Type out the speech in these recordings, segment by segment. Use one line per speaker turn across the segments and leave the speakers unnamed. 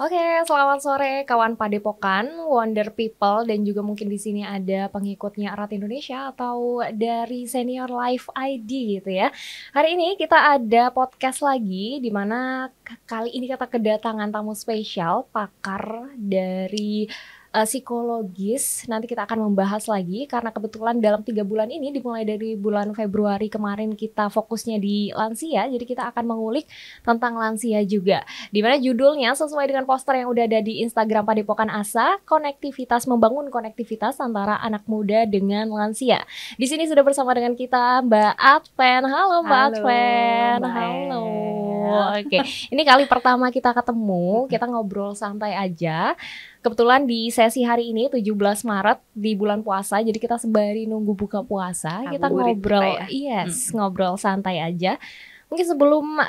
Oke, selamat sore kawan Padepokan, Wonder People, dan juga mungkin di sini ada pengikutnya Erat Indonesia atau dari Senior Life ID gitu ya. Hari ini kita ada podcast lagi di mana kali ini kita kedatangan tamu spesial, pakar dari psikologis. Nanti kita akan membahas lagi karena kebetulan dalam 3 bulan ini dimulai dari bulan Februari kemarin kita fokusnya di lansia, jadi kita akan mengulik tentang lansia juga. Dimana judulnya sesuai dengan poster yang udah ada di Instagram Padepokan Asa, konektivitas membangun konektivitas antara anak muda dengan lansia. Di sini sudah bersama dengan kita Mbak Adven. Halo Mbak
Halo,
Adven.
Mbak
Halo.
El.
Oke, ini kali pertama kita ketemu, kita ngobrol santai aja. Kebetulan di sesi hari ini 17 Maret di bulan puasa, jadi kita sembari nunggu buka puasa, kita
Ngabuburit
ngobrol,
kita ya.
ngobrol santai aja. Mungkin sebelum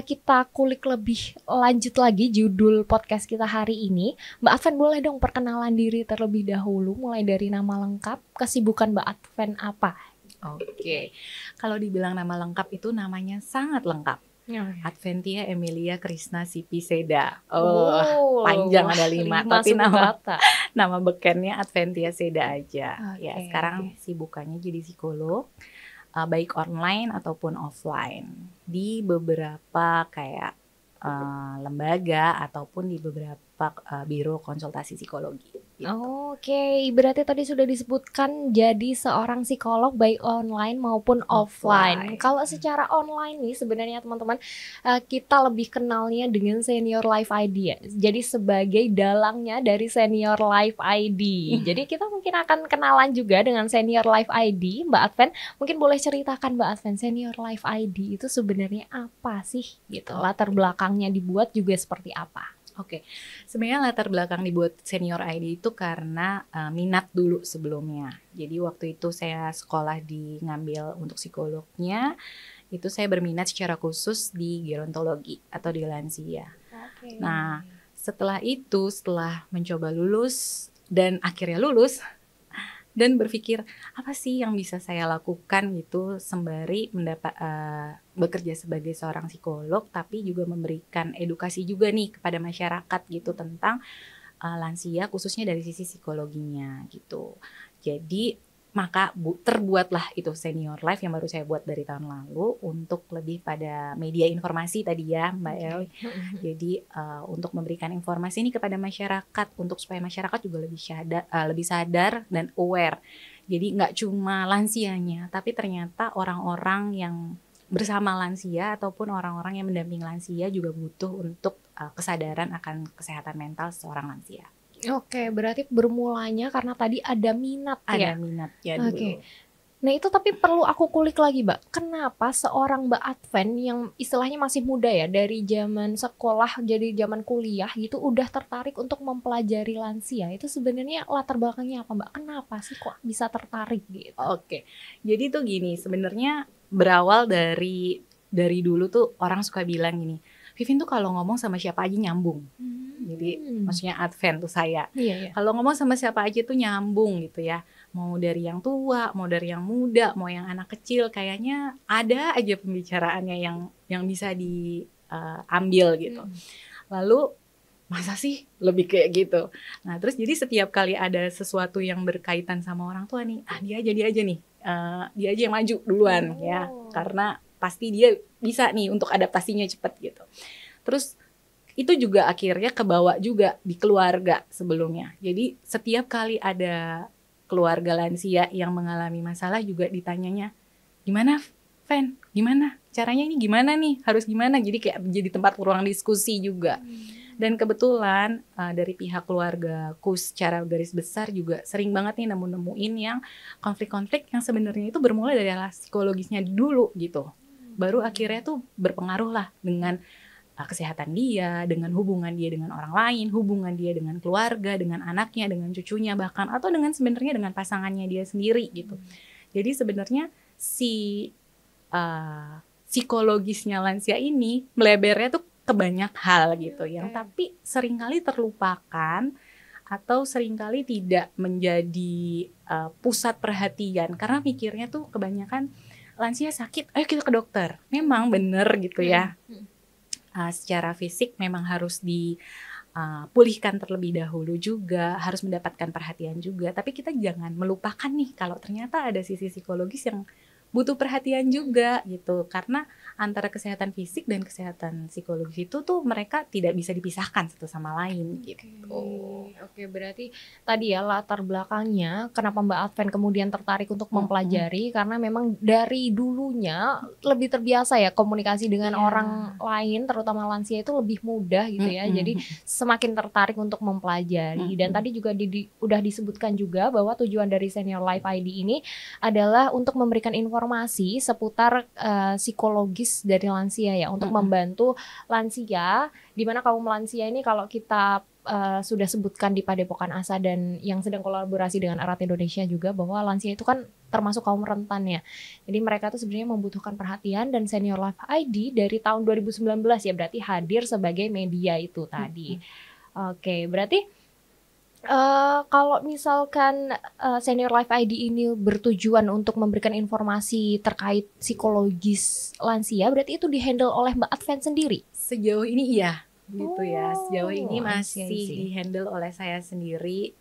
kita kulik lebih lanjut lagi judul podcast kita hari ini, Mbak Adven boleh dong perkenalan diri terlebih dahulu, mulai dari nama lengkap, kesibukan Mbak Adven apa?
Oke, kalau dibilang nama lengkap itu namanya sangat lengkap. Adventia Emilia Krisna Sipi Seda. Panjang ada 5, tapi nama bekennya Adventia Seda aja. Ya, sekarang sibukannya jadi psikolog, baik online ataupun offline di beberapa kayak lembaga ataupun di beberapa biro konsultasi psikologi. Gitu.
Oke, berarti tadi sudah disebutkan jadi seorang psikolog baik online maupun offline. Kalau secara online nih sebenarnya teman-teman, kita lebih kenalnya dengan Senior Life ID ya. Jadi sebagai dalangnya dari Senior Life ID. Jadi kita mungkin akan kenalan juga dengan Senior Life ID. Mbak Adven, mungkin boleh ceritakan Mbak Adven, Senior Life ID itu sebenarnya apa sih gitu. Latar belakangnya dibuat juga seperti apa?
Oke, sebenarnya latar belakang dibuat Senior ID itu karena minat dulu sebelumnya. Jadi waktu itu saya sekolah ngambil untuk psikolognya, itu saya berminat secara khusus di gerontologi atau di lansia. Nah, setelah mencoba lulus dan akhirnya lulus, dan berpikir apa sih yang bisa saya lakukan gitu sembari bekerja sebagai seorang psikolog, tapi juga memberikan edukasi juga nih kepada masyarakat gitu tentang lansia khususnya dari sisi psikologinya gitu. Jadi maka terbuatlah itu Senior Life yang baru saya buat dari tahun lalu untuk lebih pada media informasi tadi ya Mbak El. Jadi untuk memberikan informasi ini kepada masyarakat untuk supaya masyarakat juga lebih sadar dan aware. Jadi nggak cuma lansianya, tapi ternyata orang-orang yang bersama lansia ataupun orang-orang yang mendampingi lansia juga butuh untuk kesadaran akan kesehatan mental seorang lansia.
Oke, berarti bermulanya karena tadi ada minat ya?
Ada minat ya dulu.
Oke. Nah itu tapi perlu aku kulik lagi Mbak, kenapa seorang Mbak Adven yang istilahnya masih muda ya, dari zaman sekolah jadi zaman kuliah gitu udah tertarik untuk mempelajari lansia, itu sebenarnya latar belakangnya apa Mbak? Kenapa sih kok bisa tertarik gitu?
Oke, jadi tuh gini, sebenarnya berawal dari dulu tuh orang suka bilang gini, Vivin tuh kalau ngomong sama siapa aja nyambung. Jadi maksudnya Adven tuh saya. Kalau ngomong sama siapa aja tuh nyambung gitu ya. Mau dari yang tua, mau dari yang muda, mau yang anak kecil, kayaknya ada aja pembicaraannya yang bisa diambil gitu. Lalu masa sih lebih kayak gitu. Nah terus jadi setiap kali ada sesuatu yang berkaitan sama orang tua nih, dia aja nih, dia aja yang maju duluan ya, karena pasti dia bisa nih untuk adaptasinya cepat gitu. Terus itu juga akhirnya kebawa juga di keluarga sebelumnya. Jadi setiap kali ada keluarga lansia yang mengalami masalah juga ditanyanya, gimana Ven? Gimana? Caranya ini gimana nih? Harus gimana? Jadi kayak jadi tempat ruang diskusi juga. Dan kebetulan dari pihak keluargaku secara garis besar juga sering banget nih nemuin yang konflik-konflik yang sebenarnya itu bermula dari psikologisnya dulu gitu. Baru akhirnya tuh berpengaruh lah dengan kesehatan dia, dengan hubungan dia dengan orang lain, hubungan dia dengan keluarga, dengan anaknya, dengan cucunya bahkan, atau dengan sebenarnya dengan pasangannya dia sendiri gitu. Jadi sebenarnya si psikologisnya lansia ini melebarnya tuh ke banyak hal gitu, yang tapi seringkali terlupakan atau seringkali tidak menjadi pusat perhatian karena mikirnya tuh kebanyakan lansia sakit, ayo kita ke dokter. Memang bener gitu ya. Secara fisik memang harus pulihkan terlebih dahulu juga, harus mendapatkan perhatian juga. Tapi kita jangan melupakan nih kalau ternyata ada sisi psikologis yang butuh perhatian juga gitu. Karena antara kesehatan fisik dan kesehatan psikologis itu tuh mereka tidak bisa dipisahkan satu sama lain gitu.
Oke, berarti tadi ya latar belakangnya kenapa Mbak Adven kemudian tertarik untuk mempelajari karena memang dari dulunya lebih terbiasa ya komunikasi dengan orang lain, terutama lansia itu lebih mudah gitu ya. Jadi semakin tertarik untuk mempelajari. Dan tadi juga udah disebutkan juga bahwa tujuan dari Senior Life ID ini adalah untuk memberikan informasi seputar psikologis dari lansia ya, untuk membantu lansia, di mana kaum lansia ini kalau kita sudah sebutkan di Padepokan ASA dan yang sedang kolaborasi dengan Erat Indonesia juga, bahwa lansia itu kan termasuk kaum rentan ya. Jadi mereka tuh sebenarnya membutuhkan perhatian, dan Senior Life ID dari tahun 2019 ya berarti hadir sebagai media itu tadi. Oke, berarti kalau misalkan Senior Life ID ini bertujuan untuk memberikan informasi terkait psikologis lansia, berarti itu dihandle oleh Mbak Adven sendiri?
Sejauh ini iya, gitu ya. Sejauh ini masih dihandle oleh saya sendiri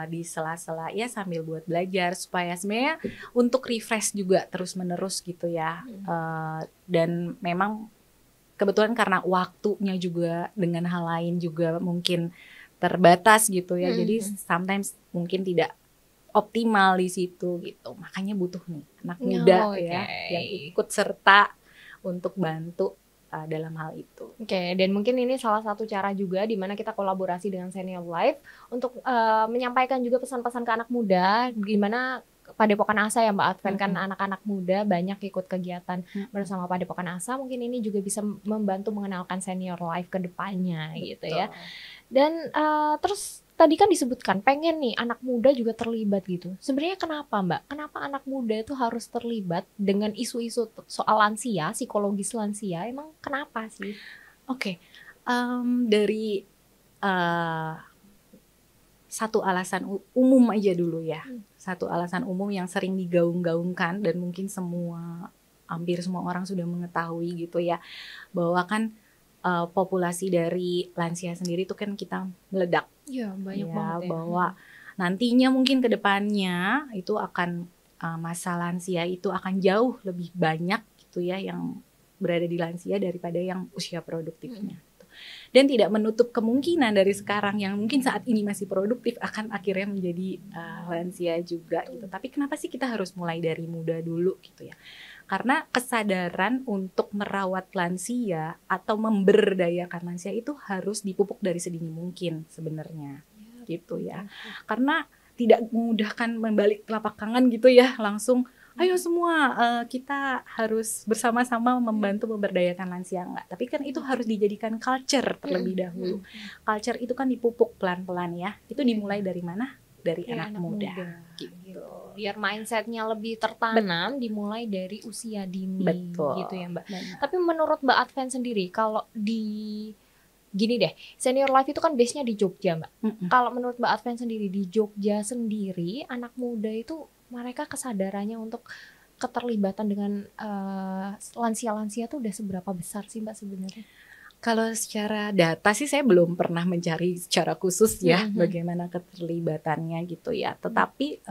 di sela-sela ya, sambil buat belajar supaya sebenarnya untuk refresh juga terus-menerus gitu ya. Dan memang kebetulan karena waktunya juga dengan hal lain juga mungkin terbatas gitu ya, jadi sometimes mungkin tidak optimal di situ gitu, makanya butuh nih anak muda ya yang ikut serta untuk bantu dalam hal itu.
Oke, dan mungkin ini salah satu cara juga di mana kita kolaborasi dengan Senior Life untuk menyampaikan juga pesan-pesan ke anak muda, gimana Padepokan ASA ya Mbak Adven kan anak-anak muda banyak ikut kegiatan bersama Padepokan ASA, mungkin ini juga bisa membantu mengenalkan Senior Life ke depannya gitu ya. Dan terus tadi kan disebutkan pengen nih anak muda juga terlibat gitu. Sebenarnya kenapa Mbak? Kenapa anak muda itu harus terlibat dengan isu-isu soal lansia, psikologis lansia? Emang kenapa sih?
Oke, dari satu alasan umum aja dulu ya. Satu alasan umum yang sering digaung-gaungkan dan mungkin hampir semua orang sudah mengetahui gitu ya, bahwa kan populasi dari lansia sendiri itu kan kita meledak.
Iya, banyak banget ya.
Bahwa nantinya mungkin ke depannya itu akan masa lansia itu akan jauh lebih banyak gitu ya yang berada di lansia daripada yang usia produktifnya. Dan tidak menutup kemungkinan dari sekarang yang mungkin saat ini masih produktif akan akhirnya menjadi lansia juga gitu. Tapi kenapa sih kita harus mulai dari muda dulu gitu ya? Karena kesadaran untuk merawat lansia atau memberdayakan lansia itu harus dipupuk dari sedini mungkin sebenarnya, gitu ya. Karena tidak memudahkan membalik telapak tangan gitu ya, langsung ayo semua kita harus bersama-sama membantu memberdayakan lansia, enggak. Tapi kan itu harus dijadikan culture terlebih dahulu. Culture itu kan dipupuk pelan-pelan ya. Itu dimulai dari mana? Dari anak muda. Gitu.
Biar mindsetnya lebih tertanam, dimulai dari usia dini.
Betul.
Gitu ya Mbak. Tapi menurut Mbak Adven sendiri, kalau gini deh, Senior Life itu kan base-nya di Jogja Mbak. Kalau menurut Mbak Adven sendiri, di Jogja sendiri, anak muda itu mereka kesadarannya untuk keterlibatan dengan lansia-lansia tuh udah seberapa besar sih Mbak sebenarnya?
Kalau secara data sih saya belum pernah mencari secara khusus ya bagaimana keterlibatannya gitu ya. Tetapi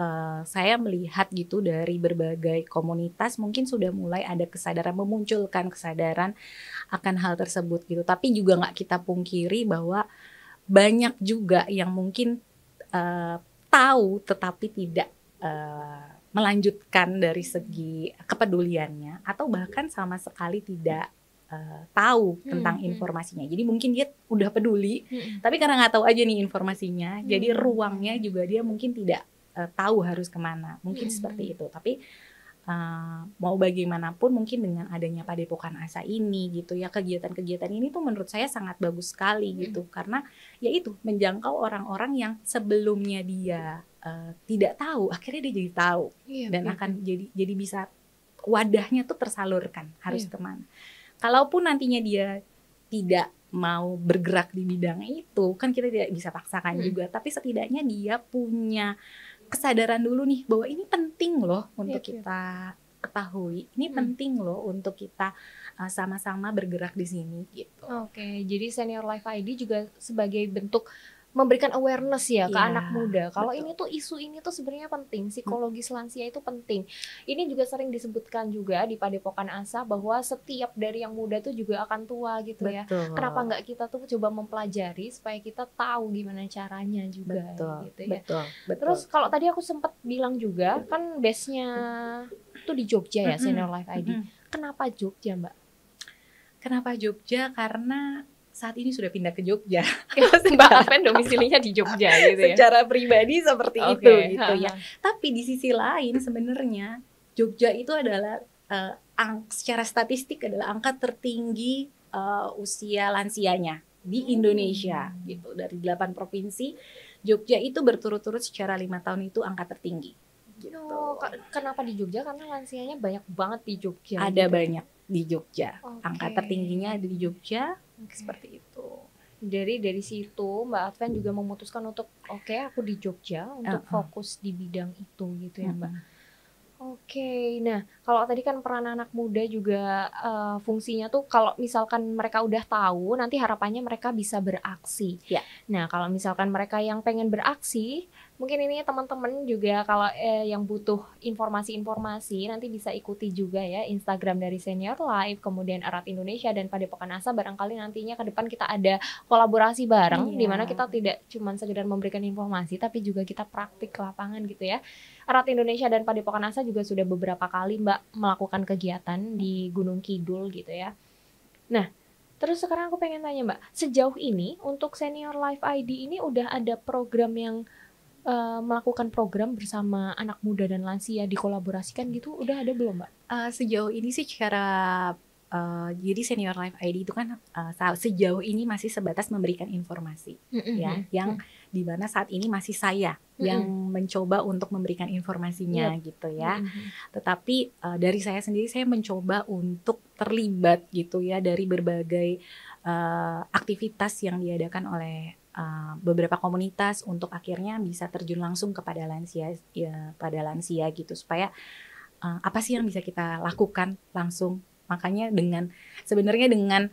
saya melihat gitu dari berbagai komunitas mungkin sudah mulai ada kesadaran, memunculkan kesadaran akan hal tersebut gitu. Tapi juga nggak kita pungkiri bahwa banyak juga yang mungkin tahu tetapi tidak melanjutkan dari segi kepeduliannya, atau bahkan sama sekali tidak tahu tentang informasinya. Jadi mungkin dia udah peduli, tapi karena nggak tahu aja nih informasinya, jadi ruangnya juga dia mungkin tidak tahu harus kemana. Mungkin seperti itu. Tapi mau bagaimanapun mungkin dengan adanya Padepokan ASA ini gitu ya, kegiatan-kegiatan ini tuh menurut saya sangat bagus sekali gitu, karena ya itu menjangkau orang-orang yang sebelumnya dia tidak tahu, akhirnya dia jadi tahu dan akan jadi bisa wadahnya tuh tersalurkan harus kemana. Kalaupun nantinya dia tidak mau bergerak di bidang itu, kan kita tidak bisa paksakan juga. Tapi setidaknya dia punya kesadaran dulu nih bahwa ini penting loh untuk kita ketahui ini penting loh untuk kita sama-sama bergerak di sini gitu.
Oke, jadi Senior Life ID juga sebagai bentuk memberikan awareness ya ke anak muda. Kalau ini tuh isu ini tuh sebenarnya penting, psikologis lansia itu penting. Ini juga sering disebutkan juga di Padepokan ASA bahwa setiap dari yang muda tuh juga akan tua gitu ya. Kenapa nggak kita tuh coba mempelajari supaya kita tahu gimana caranya juga gitu ya.
Betul.
Terus kalau tadi aku sempat bilang juga kan base-nya tuh di Jogja ya, Senior Life ID. Kenapa Jogja, Mbak?
Kenapa Jogja? Karena saat ini sudah pindah ke Jogja.
Mbak Adven domisilinya di Jogja gitu ya.
Secara pribadi seperti itu gitu ya. Tapi di sisi lain sebenarnya Jogja itu adalah secara statistik adalah angka tertinggi usia lansianya di Indonesia gitu. Dari 8 provinsi Jogja itu berturut-turut secara 5 tahun itu angka tertinggi. Gitu.
Kenapa di Jogja? Karena lansianya banyak banget di Jogja.
Ada gitu. Banyak di Jogja. Angka tertingginya ada di Jogja. Seperti itu.
Dari situ Mbak Adven juga memutuskan untuk aku di Jogja untuk fokus di bidang itu gitu ya Mbak. Nah kalau tadi kan peran anak muda juga fungsinya tuh kalau misalkan mereka udah tahu nanti harapannya mereka bisa beraksi. Nah kalau misalkan mereka yang pengen beraksi, mungkin ini teman-teman juga kalau yang butuh informasi-informasi nanti bisa ikuti juga ya Instagram dari Senior Life, kemudian Erat Indonesia dan Padepokan ASA. Barangkali nantinya ke depan kita ada kolaborasi bareng di mana kita tidak cuma sekedar memberikan informasi tapi juga kita praktik lapangan gitu ya. Erat Indonesia dan Padepokan ASA juga sudah beberapa kali Mbak melakukan kegiatan di Gunung Kidul gitu ya. Nah, terus sekarang aku pengen tanya Mbak, sejauh ini untuk Senior Life ID ini udah ada program yang melakukan program bersama anak muda dan lansia dikolaborasikan gitu, udah ada belum Mbak?
Sejauh ini sih jadi Senior Life ID itu kan sejauh ini masih sebatas memberikan informasi yang dimana saat ini masih saya yang mencoba untuk memberikan informasinya gitu ya. Tetapi dari saya sendiri saya mencoba untuk terlibat gitu ya dari berbagai aktivitas yang diadakan oleh beberapa komunitas untuk akhirnya bisa terjun langsung kepada lansia pada lansia gitu supaya apa sih yang bisa kita lakukan langsung. Makanya sebenarnya dengan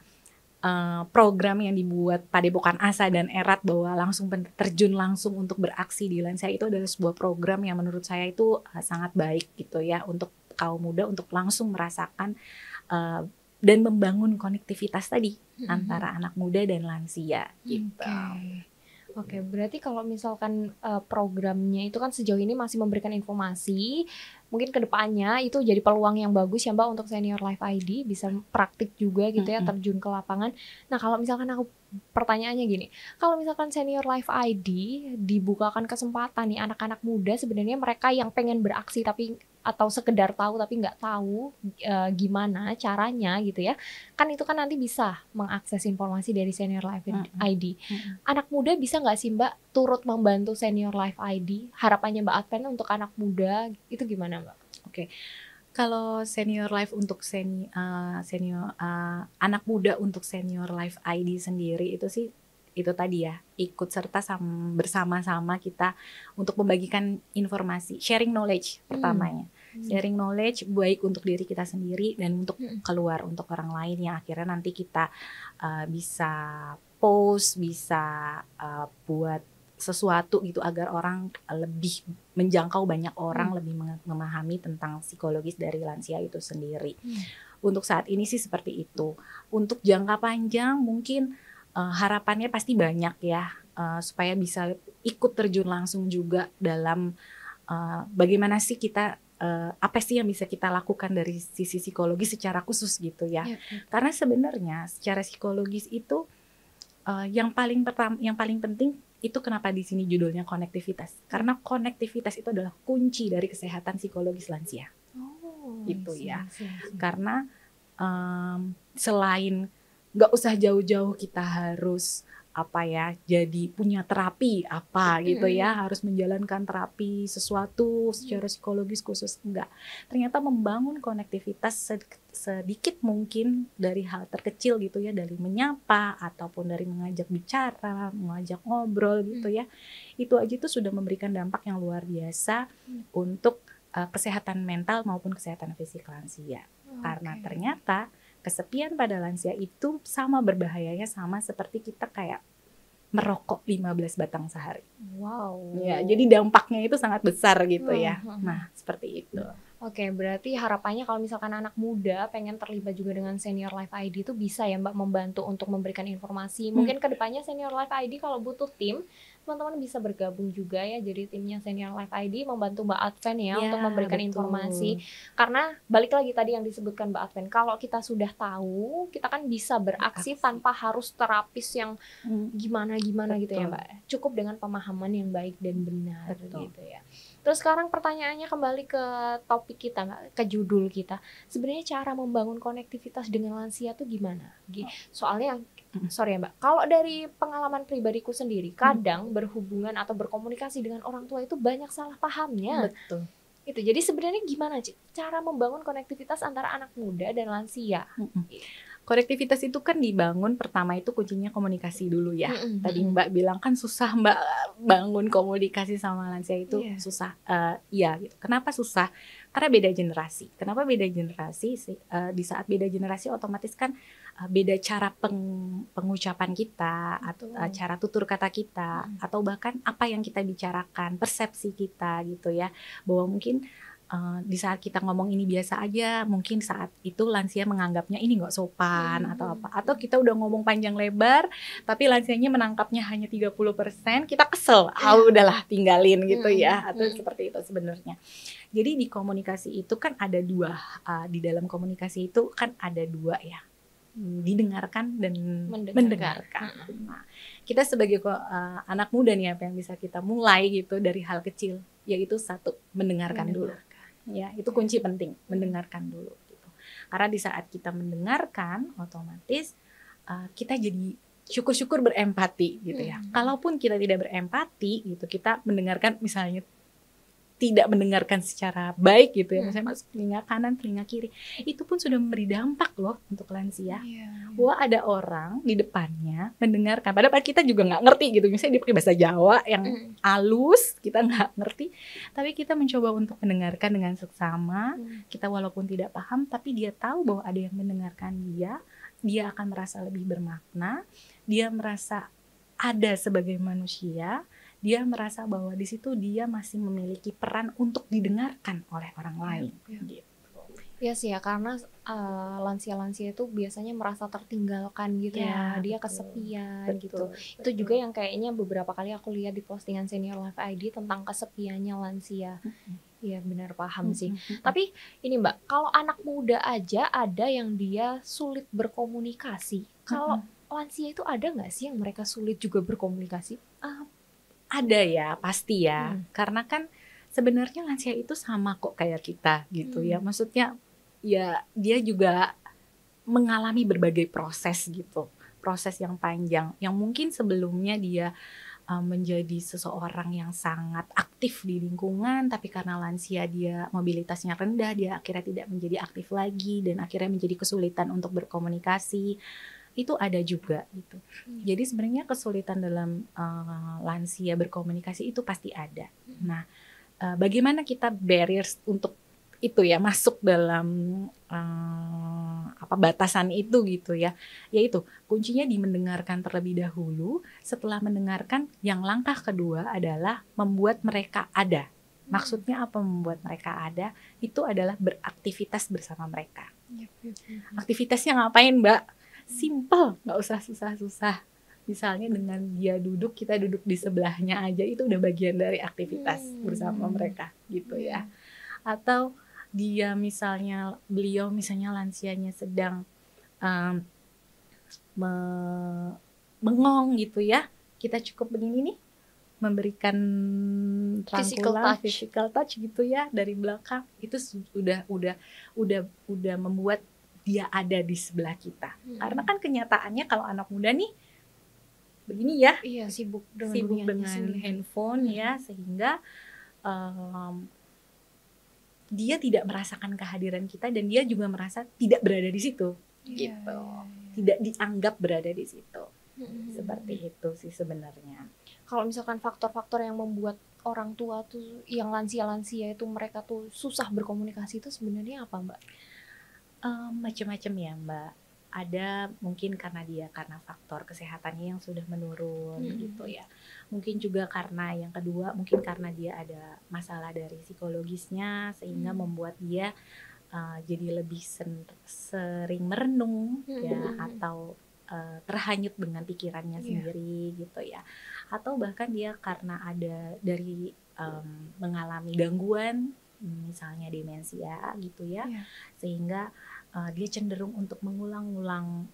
program yang dibuat Padepokan ASA dan Erat bahwa langsung terjun langsung untuk beraksi di lansia itu adalah sebuah program yang menurut saya itu sangat baik gitu ya untuk kaum muda untuk langsung merasakan dan membangun konektivitas tadi antara anak muda dan lansia gitu.
Oke, berarti kalau misalkan programnya itu kan sejauh ini masih memberikan informasi, mungkin kedepannya itu jadi peluang yang bagus ya Mbak untuk Senior Life ID, bisa praktik juga gitu ya, terjun ke lapangan. Nah kalau misalkan aku pertanyaannya gini, kalau misalkan Senior Life ID dibukakan kesempatan nih anak-anak muda sebenarnya mereka yang pengen beraksi tapi atau sekedar tahu tapi nggak tahu gimana caranya gitu ya, kan itu kan nanti bisa mengakses informasi dari Senior Life ID. Anak muda bisa nggak sih Mbak turut membantu Senior Life ID? Harapannya Mbak Adven untuk anak muda itu gimana Mbak?
Oke. Kalau Senior Life untuk anak muda untuk Senior Life ID sendiri itu sih itu tadi ya, ikut serta bersama-sama kita untuk membagikan informasi, sharing knowledge pertamanya. Sharing knowledge baik untuk diri kita sendiri dan untuk keluar untuk orang lain yang akhirnya nanti kita bisa post, bisa buat sesuatu gitu agar orang lebih menjangkau banyak orang, lebih memahami tentang psikologis dari lansia itu sendiri. Untuk saat ini sih seperti itu. Untuk jangka panjang mungkin harapannya pasti banyak ya, supaya bisa ikut terjun langsung juga dalam bagaimana sih kita apa sih yang bisa kita lakukan dari sisi psikologis secara khusus gitu ya. Karena sebenarnya secara psikologis itu yang paling penting itu kenapa di sini judulnya konektivitas. Karena konektivitas itu adalah kunci dari kesehatan psikologis lansia. Itu ya. Karena selain nggak usah jauh-jauh kita harus jadi punya terapi gitu ya, harus menjalankan terapi sesuatu secara psikologis khusus, enggak. Ternyata membangun konektivitas sedikit mungkin dari hal terkecil gitu ya, dari menyapa ataupun dari mengajak bicara, mengajak ngobrol gitu ya, itu aja tuh sudah memberikan dampak yang luar biasa untuk kesehatan mental maupun kesehatan fisik lansia. Karena ternyata kesepian pada lansia itu sama berbahayanya sama seperti kita kayak merokok 15 batang sehari.
Wow.
Ya, jadi dampaknya itu sangat besar gitu ya. Nah, seperti itu.
Oke, berarti harapannya kalau misalkan anak muda pengen terlibat juga dengan Senior Life ID itu bisa ya Mbak membantu untuk memberikan informasi. Mungkin kedepannya Senior Life ID kalau butuh tim, teman-teman bisa bergabung juga ya jadi timnya Senior Life ID membantu Mbak Adven ya untuk memberikan informasi. Karena balik lagi tadi yang disebutkan Mbak Adven, kalau kita sudah tahu, kita kan bisa beraksi tanpa harus terapis yang gimana-gimana gitu ya Mbak. Cukup dengan pemahaman yang baik dan benar gitu ya. Terus sekarang pertanyaannya kembali ke topik kita, ke judul kita. Sebenarnya cara membangun konektivitas dengan lansia tuh gimana? Soalnya, sorry ya Mbak, kalau dari pengalaman pribadiku sendiri, kadang berhubungan atau berkomunikasi dengan orang tua itu banyak salah pahamnya.
Betul.
Itu. Jadi sebenarnya gimana cara membangun konektivitas antara anak muda dan lansia?
Konektivitas itu kan dibangun pertama itu kuncinya komunikasi dulu ya. Tadi Mbak bilang kan susah Mbak bangun komunikasi sama lansia itu susah. Iya gitu. Kenapa susah? Karena beda generasi. Kenapa beda generasi? Di saat beda generasi otomatis kan beda cara pengucapan kita, atau cara tutur kata kita, atau bahkan apa yang kita bicarakan, persepsi kita gitu ya. Bahwa mungkin di saat kita ngomong ini biasa aja, mungkin saat itu lansia menganggapnya ini nggak sopan atau apa. Atau kita udah ngomong panjang lebar, tapi lansianya menangkapnya hanya 30%, kita kesel. Udahlah tinggalin gitu ya. Atau seperti itu sebenarnya. Jadi di komunikasi itu kan ada dua, di dalam komunikasi itu kan ada dua ya. Didengarkan dan mendengarkan. Nah, kita sebagai anak muda nih apa yang bisa kita mulai gitu dari hal kecil, yaitu satu, mendengarkan dulu. Ya, itu kunci penting, mendengarkan dulu gitu. Karena di saat kita mendengarkan, otomatis kita jadi syukur-syukur berempati gitu ya. Kalaupun kita tidak berempati gitu, kita mendengarkan misalnya tidak mendengarkan secara baik gitu ya, misalnya masuk telinga kanan, telinga kiri, itu pun sudah memberi dampak loh untuk lansia. Bahwa ada orang di depannya mendengarkan, padahal kita juga nggak ngerti gitu, misalnya dia pakai bahasa Jawa yang halus, kita nggak ngerti, tapi kita mencoba untuk mendengarkan dengan seksama, kita walaupun tidak paham, tapi dia tahu bahwa ada yang mendengarkan dia akan merasa lebih bermakna, dia merasa ada sebagai manusia, dia merasa bahwa di situ dia masih memiliki peran untuk didengarkan oleh orang lain. Gitu.
Ya sih ya, karena lansia-lansia itu biasanya merasa tertinggalkan gitu ya, dia kesepian gitu. Itu juga yang kayaknya beberapa kali aku lihat di postingan Senior Life ID tentang kesepiannya lansia. Iya benar, paham sih. Tapi ini Mbak, kalau anak muda aja ada yang dia sulit berkomunikasi. Kalau lansia itu ada nggak sih yang mereka sulit juga berkomunikasi?
Ada ya, pasti ya. Karena kan sebenarnya lansia itu sama kok kayak kita gitu ya. Maksudnya ya dia juga mengalami berbagai proses gitu. Proses yang panjang. Yang mungkin sebelumnya dia menjadi seseorang yang sangat aktif di lingkungan, tapi karena lansia dia mobilitasnya rendah, dia akhirnya tidak menjadi aktif lagi dan akhirnya menjadi kesulitan untuk berkomunikasi. Itu ada juga gitu. Jadi sebenarnya kesulitan dalam lansia berkomunikasi itu pasti ada. Nah, bagaimana kita barriers untuk itu ya masuk dalam batasan itu gitu ya. Yaitu kuncinya di mendengarkan terlebih dahulu. Setelah mendengarkan, yang langkah kedua adalah membuat mereka ada. Maksudnya apa membuat mereka ada? Itu adalah beraktivitas bersama mereka. Aktivitasnya ngapain, Mbak? Simple, nggak usah susah-susah. Misalnya dengan dia duduk, kita duduk di sebelahnya aja, itu udah bagian dari aktivitas bersama mereka gitu ya. Atau dia misalnya, beliau misalnya lansianya sedang bengong gitu ya, kita cukup begini nih, memberikan rangkulan physical touch gitu ya dari belakang, itu udah membuat dia ada di sebelah kita. Karena kan kenyataannya kalau anak muda nih begini ya,
sibuk
dengan handphone ya, sehingga dia tidak merasakan kehadiran kita dan dia juga merasa tidak berada di situ, gitu, tidak dianggap berada di situ. Seperti itu sih sebenarnya.
Kalau misalkan faktor-faktor yang membuat orang tua tuh yang lansia-lansia itu mereka tuh susah berkomunikasi itu sebenarnya apa, Mbak?
Macam-macam ya Mbak. Ada mungkin karena faktor kesehatannya yang sudah menurun gitu ya. Mungkin juga karena yang kedua mungkin karena dia ada masalah dari psikologisnya sehingga membuat dia jadi lebih sering merenung ya, atau terhanyut dengan pikirannya sendiri gitu ya. Atau bahkan dia karena ada dari mengalami gangguan misalnya demensia gitu ya, sehingga dia cenderung untuk mengulang-ulang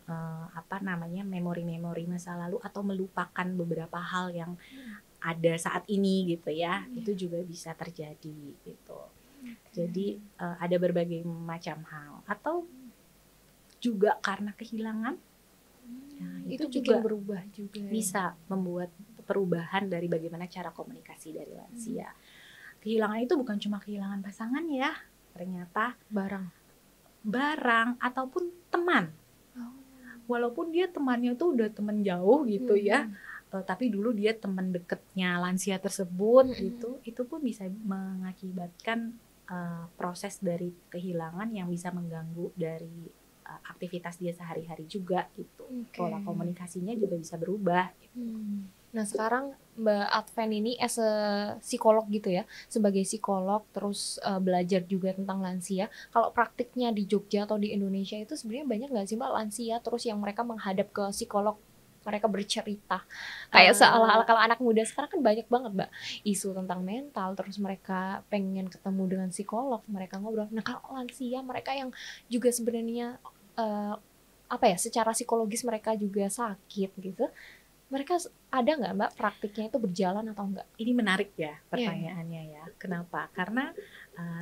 memori-memori masa lalu atau melupakan beberapa hal yang ada saat ini gitu ya. Itu juga bisa terjadi gitu. Jadi ada berbagai macam hal, atau juga karena kehilangan. Nah, itu juga
berubah juga
bisa membuat perubahan dari bagaimana cara komunikasi dari lansia. Kehilangan itu bukan cuma kehilangan pasangan ya, ternyata barang ataupun teman. Walaupun dia temannya tuh udah teman jauh gitu ya, tapi dulu dia teman dekatnya lansia tersebut gitu, itu pun bisa mengakibatkan proses dari kehilangan yang bisa mengganggu dari aktivitas dia sehari-hari juga gitu. Pola komunikasinya juga bisa berubah gitu.
Nah sekarang Mbak Adven ini as a psikolog gitu ya, sebagai psikolog terus belajar juga tentang lansia. Kalau praktiknya di Jogja atau di Indonesia itu sebenarnya banyak nggak sih Mbak lansia terus yang mereka menghadap ke psikolog, mereka bercerita kayak seolah-olah kalau anak muda sekarang kan banyak banget Mbak isu tentang mental, terus mereka pengen ketemu dengan psikolog, mereka ngobrol. Nah kalau lansia mereka yang juga sebenarnya secara psikologis mereka juga sakit gitu, mereka ada nggak Mbak praktiknya itu berjalan atau enggak?
Ini menarik ya pertanyaannya ya. Kenapa? Karena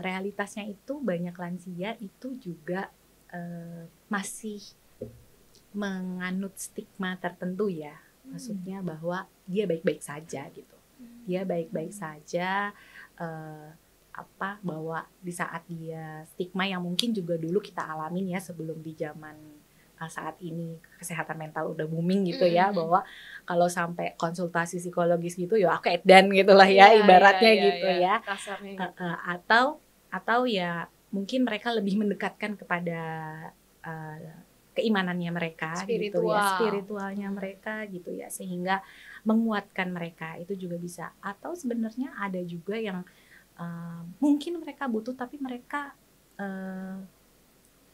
realitasnya itu banyak lansia itu juga masih menganut stigma tertentu ya. Maksudnya bahwa dia baik-baik saja gitu. Dia baik-baik saja, bahwa di saat dia stigma yang mungkin juga dulu kita alamin ya sebelum di zaman saat ini kesehatan mental udah booming gitu ya, bahwa kalau sampai konsultasi psikologis gitu ya aku edan gitulah ya, ibaratnya gitu ya. Atau ya mungkin mereka lebih mendekatkan kepada keimanannya mereka gitu ya, spiritualnya mereka gitu ya, sehingga menguatkan mereka itu juga bisa. Atau sebenarnya ada juga yang mungkin mereka butuh tapi mereka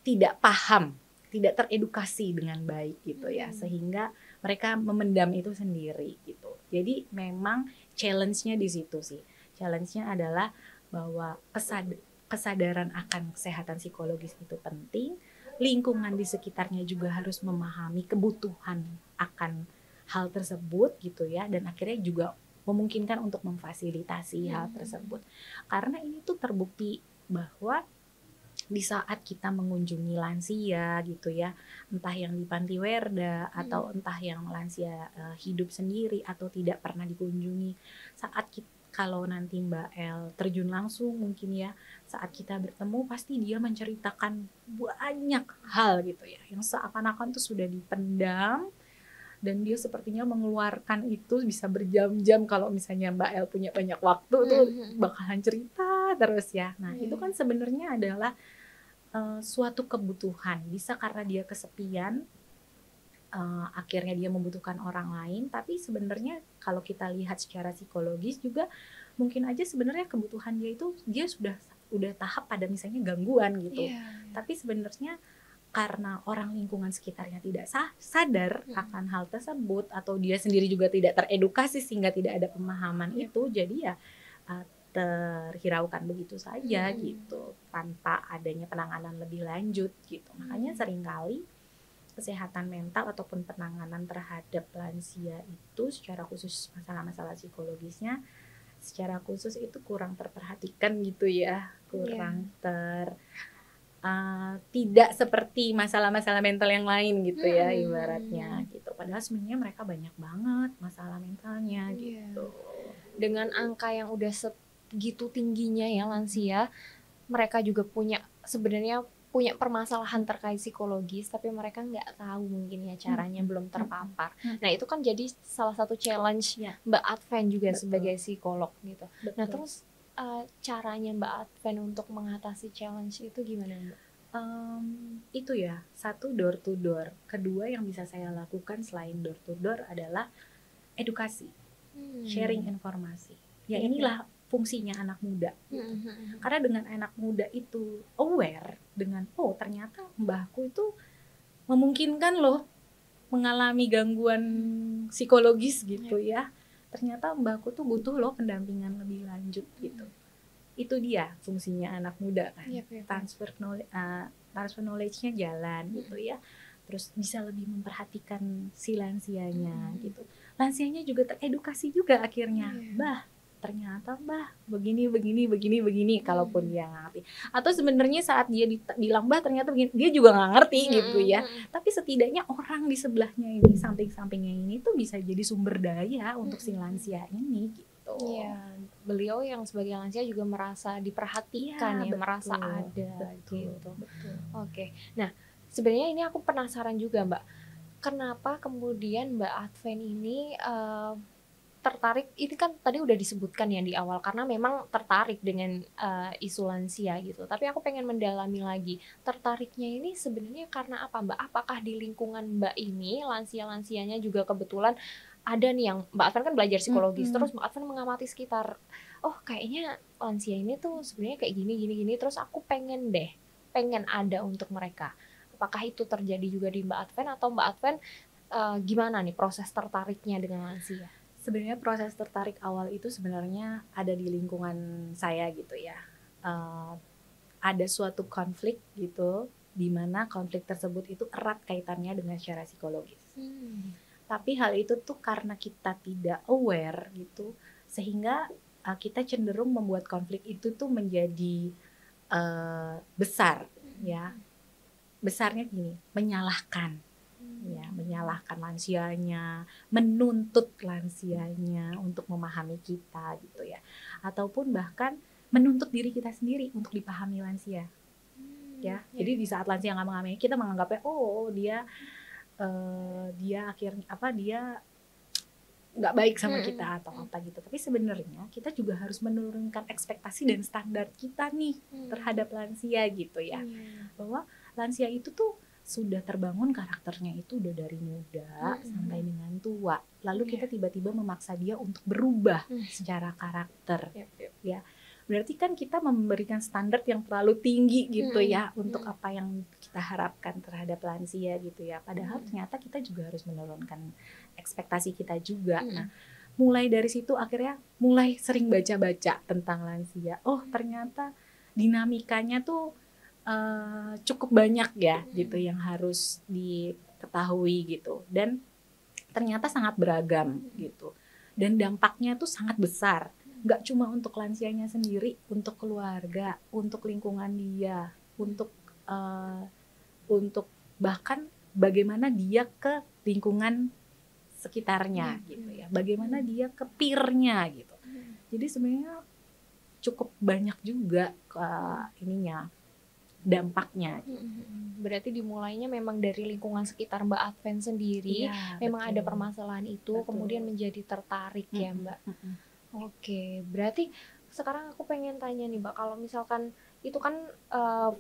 tidak paham, tidak teredukasi dengan baik gitu ya, sehingga mereka memendam itu sendiri gitu. Jadi memang challenge-nya di situ sih. Challenge-nya adalah bahwa kesadaran akan kesehatan psikologis itu penting. Lingkungan di sekitarnya juga harus memahami kebutuhan akan hal tersebut gitu ya, dan akhirnya juga memungkinkan untuk memfasilitasi hal tersebut. Karena ini tuh terbukti bahwa di saat kita mengunjungi lansia gitu ya, entah yang di panti werda atau entah yang lansia hidup sendiri atau tidak pernah dikunjungi, kalau nanti Mbak El terjun langsung mungkin ya, saat kita bertemu pasti dia menceritakan banyak hal gitu ya, yang seakan-akan tuh sudah dipendam, dan dia sepertinya mengeluarkan itu bisa berjam-jam. Kalau misalnya Mbak El punya banyak waktu tuh bakalan cerita terus ya. Nah itu kan sebenarnya adalah suatu kebutuhan. Bisa karena dia kesepian, akhirnya dia membutuhkan orang lain. Tapi sebenarnya kalau kita lihat secara psikologis juga mungkin aja sebenarnya kebutuhan dia sudah tahap pada misalnya gangguan gitu. Tapi sebenarnya karena orang lingkungan sekitarnya tidak sadar akan hal tersebut, atau dia sendiri juga tidak teredukasi sehingga tidak ada pemahaman itu, jadi ya terhiraukan begitu saja gitu, tanpa adanya penanganan lebih lanjut gitu. Makanya seringkali kesehatan mental ataupun penanganan terhadap lansia itu secara khusus masalah-masalah psikologisnya secara khusus itu kurang terperhatikan gitu ya, kurang tidak seperti masalah-masalah mental yang lain gitu ya, ibaratnya gitu. Padahal sebenarnya mereka banyak banget masalah mentalnya gitu.
Dengan angka yang udah segitu tingginya ya lansia, mereka juga punya sebenarnya punya permasalahan terkait psikologis tapi mereka nggak tahu mungkin ya caranya, belum terpapar. Nah itu kan jadi salah satu challenge Mbak Adven juga sebagai psikolog gitu. Nah terus caranya Mbak Adven untuk mengatasi challenge itu gimana Mbak?
Itu ya, satu door to door. Kedua yang bisa saya lakukan selain door to door adalah edukasi, sharing informasi. Ya inilah fungsinya anak muda gitu. Karena dengan anak muda itu aware dengan ternyata mbahku itu memungkinkan loh mengalami gangguan psikologis gitu ya. Ternyata mbahku tuh butuh loh pendampingan lebih lanjut gitu. Itu dia fungsinya anak muda kan. Transfer knowledge-nya jalan gitu ya. Terus bisa lebih memperhatikan si lansianya gitu. Lansianya juga teredukasi juga akhirnya. Ternyata begini kalaupun dia ngerti. Atau sebenarnya saat dia bilang ternyata begini, dia juga nggak ngerti gitu ya. Tapi setidaknya orang di sebelahnya ini, samping-sampingnya ini tuh bisa jadi sumber daya untuk si lansia ini gitu.
Iya, beliau yang sebagai lansia juga merasa diperhatikan merasa ada gitu. Oke. Nah, sebenarnya ini aku penasaran juga Mbak. Kenapa kemudian Mbak Adven ini tertarik, ini kan tadi udah disebutkan ya di awal karena memang tertarik dengan isu lansia gitu. Tapi aku pengen mendalami lagi, tertariknya ini sebenarnya karena apa Mbak? Apakah di lingkungan Mbak ini lansia-lansianya juga kebetulan ada nih yang Mbak Adven kan belajar psikologis, terus Mbak Adven mengamati sekitar, kayaknya lansia ini tuh sebenarnya kayak gini, terus aku pengen ada untuk mereka. Apakah itu terjadi juga di Mbak Adven atau Mbak Adven gimana nih proses tertariknya dengan lansia?
Sebenarnya proses tertarik awal itu sebenarnya ada di lingkungan saya gitu ya. Ada suatu konflik gitu, di mana konflik tersebut itu erat kaitannya dengan secara psikologis. Tapi hal itu tuh karena kita tidak aware gitu, sehingga kita cenderung membuat konflik itu tuh menjadi besar ya. Besarnya gini, menyalahkan lansianya, menuntut lansianya untuk memahami kita gitu ya, ataupun bahkan menuntut diri kita sendiri untuk dipahami lansia ya. Jadi di saat lansia nggak mengamini, kita menganggapnya dia akhirnya dia nggak baik sama kita atau apa gitu. Tapi sebenarnya kita juga harus menurunkan ekspektasi dan standar kita nih terhadap lansia gitu ya, bahwa lansia itu tuh sudah terbangun karakternya itu udah dari muda sampai dengan tua. Lalu kita tiba-tiba memaksa dia untuk berubah secara karakter. Ya. Berarti kan kita memberikan standar yang terlalu tinggi gitu ya untuk apa yang kita harapkan terhadap lansia gitu ya. Padahal ternyata kita juga harus menurunkan ekspektasi kita juga. Nah, mulai dari situ akhirnya mulai sering baca-baca tentang lansia. Ternyata dinamikanya tuh cukup banyak ya gitu yang harus diketahui gitu, dan ternyata sangat beragam gitu, dan dampaknya tuh sangat besar, nggak cuma untuk lansianya sendiri, untuk keluarga, untuk lingkungan dia, untuk bahkan bagaimana dia ke lingkungan sekitarnya gitu ya, bagaimana dia ke peer-nya gitu. Jadi sebenarnya cukup banyak juga dampaknya.
Berarti dimulainya memang dari lingkungan sekitar Mbak Adven sendiri, memang ada permasalahan itu, kemudian menjadi tertarik ya Mbak. Oke, berarti sekarang aku pengen tanya nih Mbak, kalau misalkan itu kan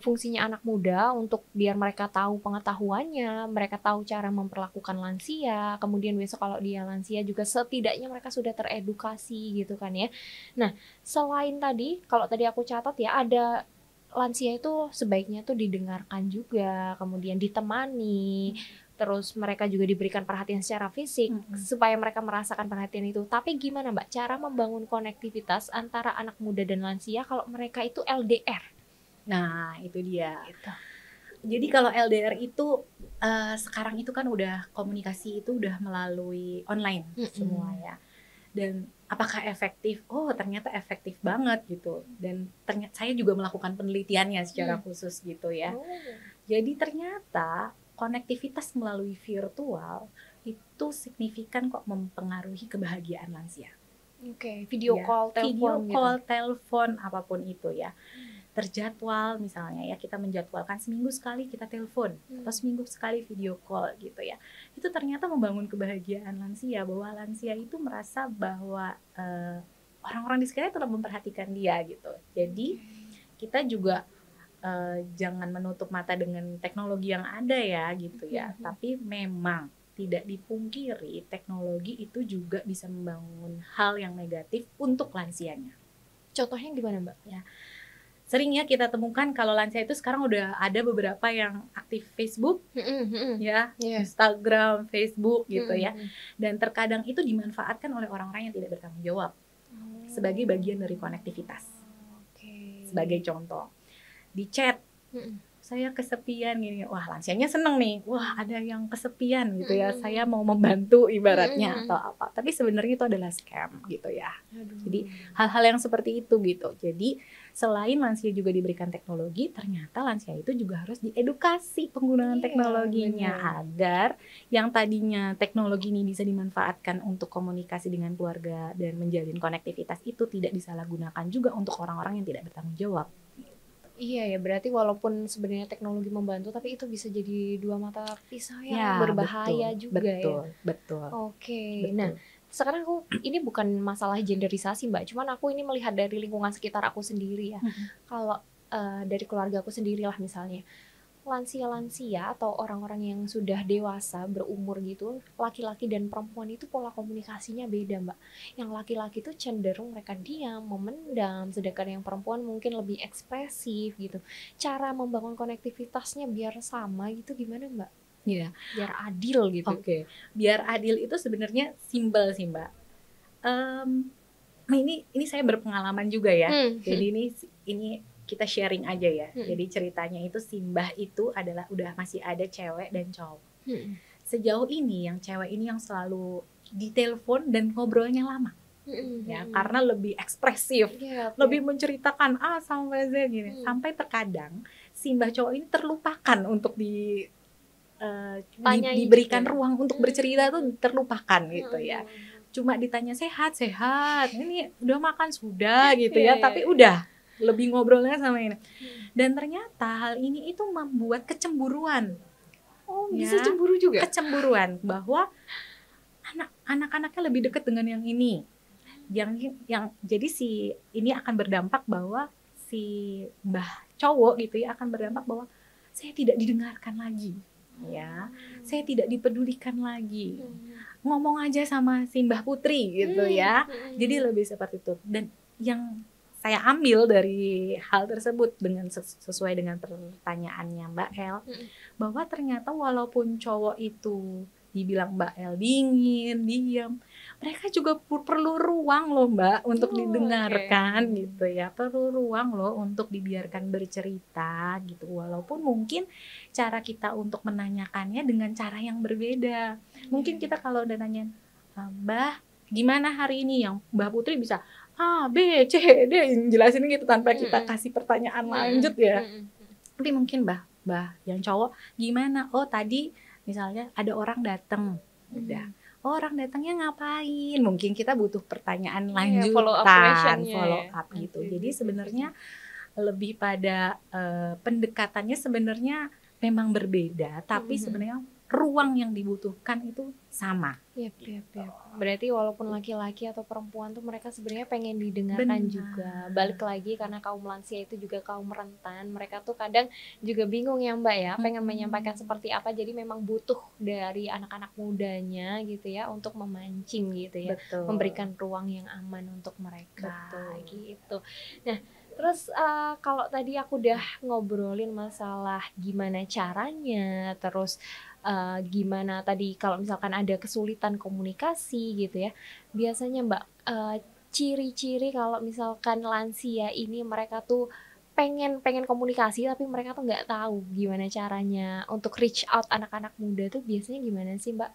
fungsinya anak muda untuk biar mereka tahu pengetahuannya, mereka tahu cara memperlakukan lansia, kemudian besok kalau dia lansia juga setidaknya mereka sudah teredukasi gitu kan ya. Nah, selain tadi, kalau tadi aku catat ya, ada lansia itu sebaiknya tuh didengarkan juga, kemudian ditemani, terus mereka juga diberikan perhatian secara fisik supaya mereka merasakan perhatian itu. Tapi gimana Mbak cara membangun konektivitas antara anak muda dan lansia kalau mereka itu LDR?
Nah itu dia. Jadi kalau LDR itu sekarang itu kan udah komunikasi itu udah melalui online semua ya. Dan apakah efektif? Ternyata efektif banget gitu. Dan ternyata saya juga melakukan penelitiannya secara khusus gitu ya. Jadi ternyata konektivitas melalui virtual itu signifikan kok mempengaruhi kebahagiaan lansia.
Video call, telepon
telepon apapun itu ya. terjadwal, misalnya ya kita menjadwalkan seminggu sekali kita telepon atau seminggu sekali video call gitu ya. Itu ternyata membangun kebahagiaan lansia, bahwa lansia itu merasa bahwa orang-orang di sekitarnya tetap memperhatikan dia gitu. Jadi kita juga jangan menutup mata dengan teknologi yang ada ya gitu ya. Tapi memang tidak dipungkiri teknologi itu juga bisa membangun hal yang negatif untuk lansianya.
Contohnya gimana Mbak?
Ya, sering ya kita temukan kalau lansia itu sekarang udah ada beberapa yang aktif Facebook, ya, Instagram, Facebook gitu ya. Dan terkadang itu dimanfaatkan oleh orang-orang yang tidak bertanggung jawab sebagai bagian dari konektivitas. Sebagai contoh, di chat, saya kesepian gini, wah lansianya seneng nih, wah ada yang kesepian gitu ya, saya mau membantu ibaratnya atau apa, tapi sebenarnya itu adalah scam gitu ya. Jadi hal-hal yang seperti itu gitu. Jadi selain lansia juga diberikan teknologi, ternyata lansia itu juga harus diedukasi penggunaan teknologinya, agar yang tadinya teknologi ini bisa dimanfaatkan untuk komunikasi dengan keluarga dan menjalin konektivitas itu tidak disalahgunakan juga untuk orang-orang yang tidak bertanggung jawab.
Iya ya, berarti walaupun sebenarnya teknologi membantu, tapi itu bisa jadi dua mata pisau yang berbahaya juga ya.
Betul.
Oke. Nah, sekarang ini bukan masalah genderisasi Mbak, cuman aku ini melihat dari lingkungan sekitar aku sendiri ya. Kalau dari keluarga aku sendiri lah misalnya, lansia-lansia atau orang-orang yang sudah dewasa berumur gitu, laki-laki dan perempuan itu pola komunikasinya beda Mbak. Yang laki-laki itu cenderung mereka diam, memendam, sedangkan yang perempuan mungkin lebih ekspresif gitu. Cara membangun konektivitasnya biar sama gitu gimana Mbak?
Iya.
Biar adil gitu.
Oke. Biar adil itu sebenarnya simpel sih Mbak. Ini saya berpengalaman juga ya. Jadi ini kita sharing aja ya. Jadi ceritanya itu si Mbah itu adalah udah masih ada cewek dan cowok. Sejauh ini yang cewek ini yang selalu ditelepon dan ngobrolnya lama. Ya, karena lebih ekspresif, lebih menceritakan A sampai Z gini. Sampai terkadang si Mbah cowok ini terlupakan untuk diberikan ruang untuk bercerita tuh terlupakan gitu ya. Cuma ditanya sehat, ini udah makan sudah gitu ya, tapi udah lebih ngobrolnya sama ini. Dan ternyata hal ini itu membuat kecemburuan.
Bisa cemburu juga?
Kecemburuan bahwa anak-anaknya lebih dekat dengan yang ini. Yang jadi ini akan berdampak bahwa si Mbah cowok gitu ya akan berdampak bahwa saya tidak didengarkan lagi. Ya, saya tidak dipedulikan lagi. Ngomong aja sama si Mbah Putri gitu ya. Jadi lebih seperti itu. Dan yang saya ambil dari hal tersebut dengan sesuai dengan pertanyaannya Mbak El, bahwa ternyata walaupun cowok itu dibilang Mbak El dingin, diam, mereka juga perlu ruang loh Mbak untuk didengarkan gitu ya, perlu ruang loh untuk dibiarkan bercerita gitu, walaupun mungkin cara kita untuk menanyakannya dengan cara yang berbeda. Mungkin kita kalau udah nanya, Mbah gimana hari ini, yang Mbah Putri bisa A, B, C, D jelasin gitu tanpa kita kasih pertanyaan lanjut ya. Tapi mungkin Mbah yang cowok gimana? Oh tadi misalnya ada orang datang, udah. Oh orang datangnya ngapain? Mungkin kita butuh pertanyaan lanjutan, follow up gitu. Jadi sebenarnya lebih pada pendekatannya sebenarnya memang berbeda, tapi sebenarnya ruang yang dibutuhkan itu sama.
Berarti walaupun laki-laki atau perempuan tuh mereka sebenarnya pengen didengarkan juga. Balik lagi karena kaum lansia itu juga kaum rentan. Mereka tuh kadang juga bingung ya Mbak ya, pengen menyampaikan seperti apa. Jadi memang butuh dari anak-anak mudanya gitu ya untuk memancing gitu ya. Memberikan ruang yang aman untuk mereka gitu. Nah, terus kalau tadi aku udah ngobrolin masalah gimana caranya, terus gimana tadi kalau misalkan ada kesulitan komunikasi gitu ya, biasanya Mbak ciri-ciri kalau misalkan lansia ini mereka tuh pengen komunikasi tapi mereka tuh nggak tahu gimana caranya untuk reach out anak-anak muda tuh biasanya gimana sih Mbak?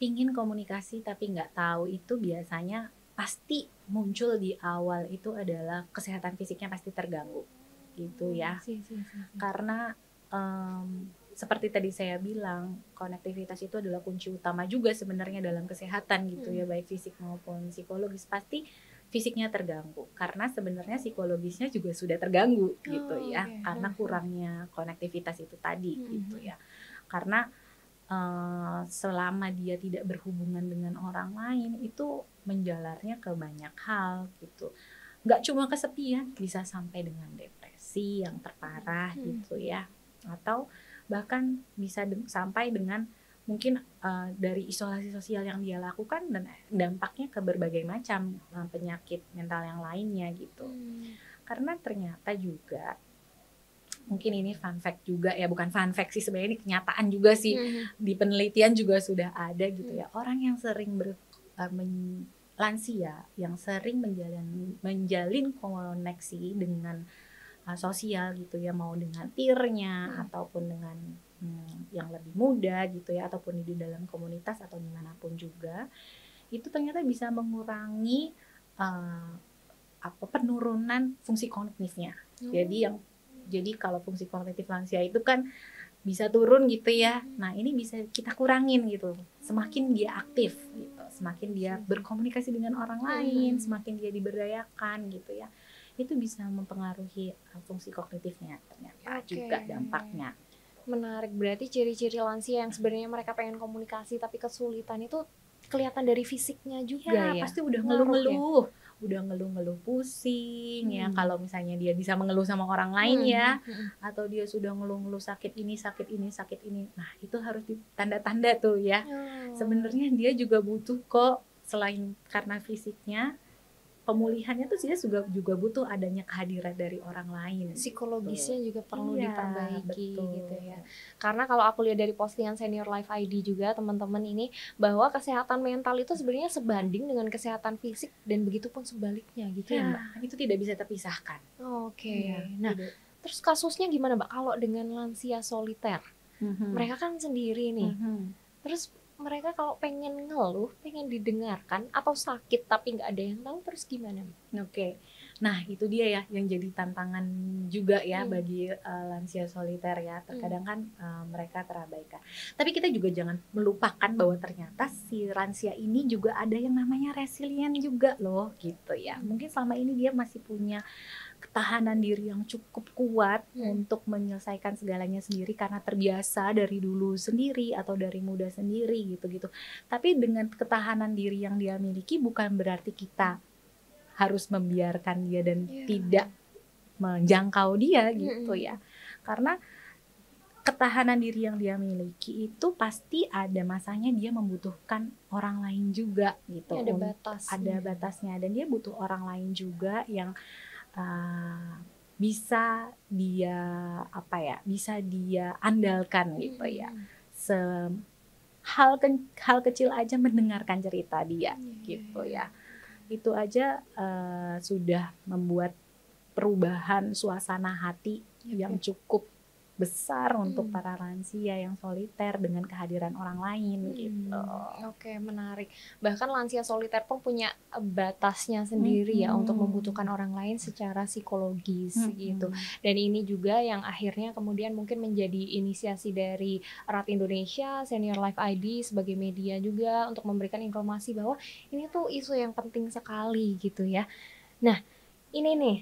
Pingin komunikasi tapi nggak tahu itu biasanya pasti muncul di awal itu adalah kesehatan fisiknya pasti terganggu gitu ya. Karena seperti tadi saya bilang, konektivitas itu adalah kunci utama juga sebenarnya dalam kesehatan gitu ya, baik fisik maupun psikologis. Pasti fisiknya terganggu karena sebenarnya psikologisnya juga sudah terganggu gitu ya, karena kurangnya konektivitas itu tadi gitu ya. Karena selama dia tidak berhubungan dengan orang lain itu menjalarnya ke banyak hal gitu. Nggak cuma kesepian, bisa sampai dengan depresi yang terparah gitu ya, atau bahkan bisa sampai dengan mungkin dari isolasi sosial yang dia lakukan dan dampaknya ke berbagai macam penyakit mental yang lainnya gitu. Karena ternyata juga mungkin ini fun fact juga ya, bukan fun fact sih sebenarnya, ini kenyataan juga sih, di penelitian juga sudah ada gitu ya, orang yang sering lansia yang sering menjalin koneksi dengan sosial gitu ya, mau dengan peernya ataupun dengan yang lebih muda gitu ya, ataupun di dalam komunitas atau dimanapun juga, itu ternyata bisa mengurangi penurunan fungsi kognitifnya. Jadi kalau fungsi kognitif lansia itu kan bisa turun gitu ya. Nah, ini bisa kita kurangin gitu. Semakin dia aktif gitu, semakin dia berkomunikasi dengan orang lain, semakin dia diberdayakan gitu ya. Itu bisa mempengaruhi fungsi kognitifnya ternyata juga dampaknya.
Menarik, berarti ciri-ciri lansia yang sebenarnya mereka pengen komunikasi tapi kesulitan itu kelihatan dari fisiknya juga ya.
Pasti udah ngeluh-ngeluh. Udah ngeluh-ngeluh pusing ya, kalau misalnya dia bisa mengeluh sama orang lain ya, atau dia sudah ngeluh-ngeluh sakit ini, nah itu harus ditanda-tanda tuh ya. Sebenarnya dia juga butuh kok, selain karena fisiknya, pemulihannya tuh dia juga butuh adanya kehadiran dari orang lain.
Psikologisnya juga perlu diperbaiki gitu ya. Karena kalau aku lihat dari postingan Senior Life ID juga teman-teman ini, bahwa kesehatan mental itu sebenarnya sebanding dengan kesehatan fisik dan begitu pun sebaliknya gitu ya Mbak.
Itu tidak bisa terpisahkan.
Nah, terus kasusnya gimana Mbak kalau dengan lansia soliter? Mereka kan sendiri nih. Terus mereka kalau pengen ngeluh, pengen didengarkan atau sakit tapi nggak ada yang tahu, terus gimana?
Nah itu dia ya yang jadi tantangan juga ya bagi lansia soliter ya. Terkadang kan mereka terabaikan. Tapi kita juga jangan melupakan bahwa ternyata si lansia ini juga ada yang namanya resilient juga loh gitu ya. Mungkin selama ini dia masih punya ketahanan diri yang cukup kuat untuk menyelesaikan segalanya sendiri karena terbiasa dari dulu sendiri atau dari muda sendiri gitu-gitu. Tapi dengan ketahanan diri yang dia miliki bukan berarti kita harus membiarkan dia dan tidak menjangkau dia gitu ya. Karena ketahanan diri yang dia miliki itu pasti ada masanya dia membutuhkan orang lain juga gitu. Ada batasnya dan dia butuh orang lain juga yang bisa dia bisa dia andalkan gitu ya. Hal kecil aja mendengarkan cerita dia gitu ya. Itu aja sudah membuat perubahan suasana hati yang cukup besar untuk para lansia yang soliter dengan kehadiran orang lain gitu.
Menarik. Bahkan lansia soliter pun punya batasnya sendiri ya untuk membutuhkan orang lain secara psikologis gitu. Dan ini juga yang akhirnya kemudian mungkin menjadi inisiasi dari Erat Indonesia, Senior Life ID sebagai media juga untuk memberikan informasi bahwa ini tuh isu yang penting sekali gitu ya. Nah, ini nih,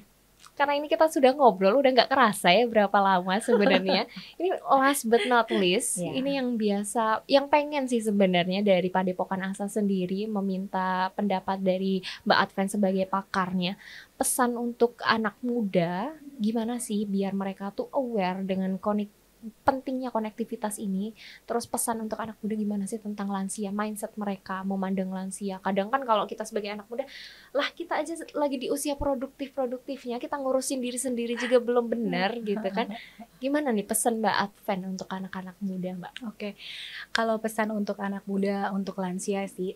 karena ini kita sudah ngobrol, udah nggak kerasa ya berapa lama sebenarnya. Ini last but not least, ini yang pengen sih sebenarnya dari Padepokan Asa sendiri meminta pendapat dari Mbak Adven sebagai pakarnya. Pesan untuk anak muda, gimana sih biar mereka tuh aware dengan pentingnya konektivitas ini. Terus pesan untuk anak muda gimana sih tentang lansia, mindset mereka memandang lansia. Kadang kan kalau kita sebagai anak muda, lah kita aja lagi di usia produktifnya, kita ngurusin diri sendiri juga belum benar gitu kan. Gimana nih pesan Mbak Adven untuk anak-anak muda Mbak?
Kalau pesan untuk anak muda, untuk lansia sih,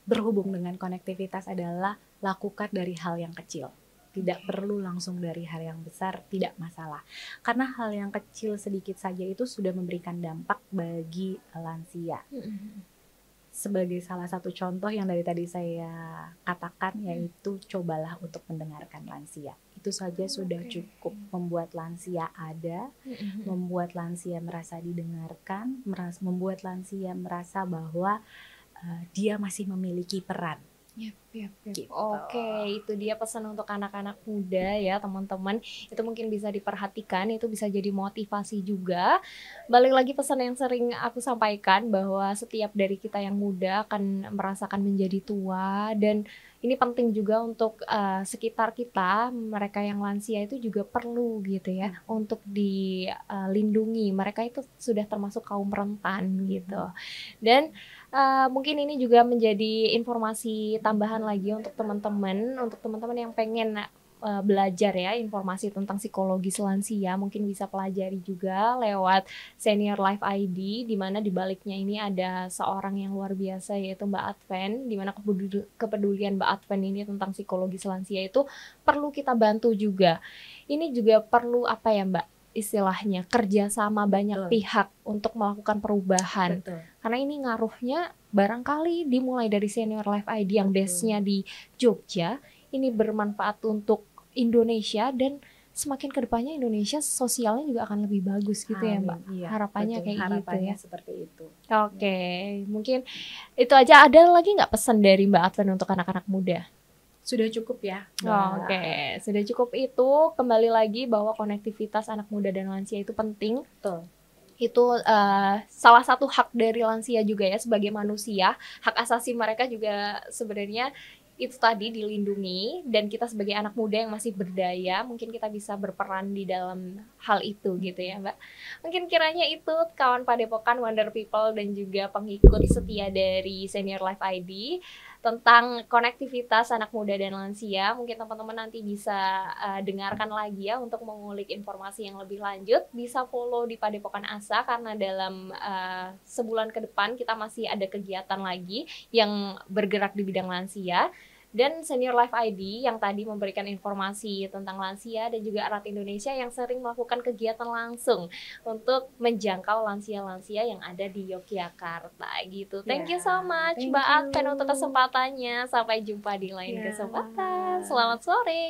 berhubung dengan konektivitas adalah lakukan dari hal yang kecil. Tidak perlu langsung dari hal yang besar, tidak masalah. Karena hal yang kecil sedikit saja itu sudah memberikan dampak bagi lansia. Sebagai salah satu contoh yang dari tadi saya katakan, yaitu cobalah untuk mendengarkan lansia. Itu saja sudah cukup membuat lansia ada, membuat lansia merasa didengarkan, membuat lansia merasa bahwa dia masih memiliki peran
Yap.
Gitu.
Oke, itu dia pesan untuk anak-anak muda ya teman-teman. Itu mungkin bisa diperhatikan, itu bisa jadi motivasi juga. Balik lagi pesan yang sering aku sampaikan bahwa setiap dari kita yang muda akan merasakan menjadi tua, dan ini penting juga untuk sekitar kita, mereka yang lansia itu juga perlu gitu ya untuk dilindungi. Mereka itu sudah termasuk kaum rentan gitu. Dan mungkin ini juga menjadi informasi tambahan lagi untuk teman-teman yang pengen belajar ya informasi tentang psikologis lansia, mungkin bisa pelajari juga lewat Senior Life ID, di mana di baliknya ini ada seorang yang luar biasa yaitu Mbak Adven, di mana kepedulian Mbak Adven ini tentang psikologis lansia itu perlu kita bantu juga. Ini juga perlu apa ya Mbak? Istilahnya kerjasama banyak pihak untuk melakukan perubahan. Karena ini ngaruhnya barangkali dimulai dari Senior Life ID yang desk-nya di Jogja, ini bermanfaat untuk Indonesia, dan semakin kedepannya Indonesia sosialnya juga akan lebih bagus gitu. Amin. Ya Mbak. Iya, harapannya kayak gitu ya.
Seperti itu.
Oke, mungkin itu aja. Ada lagi nggak pesan dari Mbak Adven untuk anak-anak muda?
Sudah cukup ya.
Oke, sudah cukup itu. Kembali lagi bahwa konektivitas anak muda dan lansia itu penting.
Betul.
Itu salah satu hak dari lansia juga ya sebagai manusia. Hak asasi mereka juga sebenarnya itu tadi dilindungi, dan kita sebagai anak muda yang masih berdaya mungkin kita bisa berperan di dalam hal itu gitu ya Mbak. Mungkin kiranya itu kawan Padepokan, Wonder People, dan juga pengikut setia dari Senior Life ID tentang konektivitas anak muda dan lansia. Mungkin teman-teman nanti bisa dengarkan lagi ya untuk mengulik informasi yang lebih lanjut. Bisa follow di Padepokan Asa karena dalam sebulan ke depan kita masih ada kegiatan lagi yang bergerak di bidang lansia. Dan Senior Life ID yang tadi memberikan informasi tentang lansia, dan juga Erat Indonesia yang sering melakukan kegiatan langsung untuk menjangkau lansia-lansia yang ada di Yogyakarta gitu. Thank you so much Mbak Adven untuk kesempatannya. Sampai jumpa di lain kesempatan. Selamat sore.